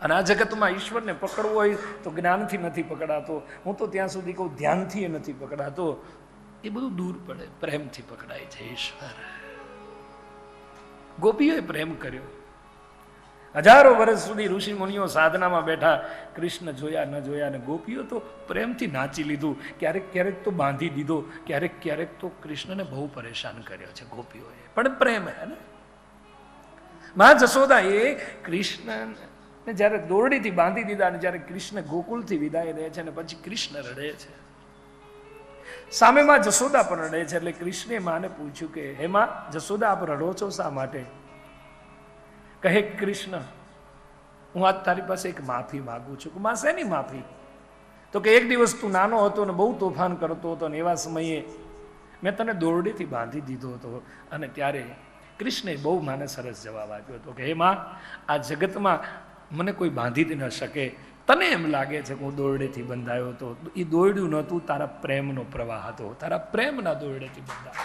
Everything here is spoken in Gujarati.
અને આ જગતમાં ઈશ્વરને પકડવો હોય તો જ્ઞાનથી નથી પકડાતો, હું તો ત્યાં સુધી કહું ધ્યાનથી નથી પકડાતો, એ બધું દૂર પડે, પ્રેમથી પકડાય છે ઈશ્વર. ગોપીઓએ પ્રેમ કર્યો. હજારો વર્ષ સુધી ઋષિ મુનિઓ સાધનામાં બેઠા, કૃષ્ણ જોયા ન જોયા, અને ગોપીઓ તો પ્રેમથી નાચી લીધું. ક્યારેક ક્યારેક તો બાંધી દીધો, ક્યારેક ક્યારેક તો કૃષ્ણને બહુ પરેશાન કર્યો છે ગોપીઓએ, પણ પ્રેમ હે ને. માં જશોદા એ કૃષ્ણને જ્યારે દોરડીથી બાંધી દીધા, અને જ્યારે કૃષ્ણ ગોકુળથી વિદાય રહે છે અને પછી કૃષ્ણ રડે છે, સામે માં જશોદા પણ રડે છે. એટલે કૃષ્ણે માને પૂછ્યું કે હે માં જશોદા, આપ રડો છો શા માટે? કહે કૃષ્ણ, હું આજ તારી પાસે એક માફી માગું છું. માં શેની માફી? તો કે એક દિવસ તું નાનો હતો ને બહુ તોફાન કરતો હતો, ને એવા સમયે મેં તને દોરડીથી બાંધી દીધો હતો. અને ત્યારે કૃષ્ણે બહુ માને સરસ જવાબ આપ્યો હતો કે હે માં, આ જગતમાં મને કોઈ બાંધી ન શકે. તને એમ લાગે છે કે હું દોરડેથી બંધાયો હતો, એ દોરડ્યું નહોતું, તારા પ્રેમનો પ્રવાહ હતો, તારા પ્રેમના દોરડેથી બંધાયો.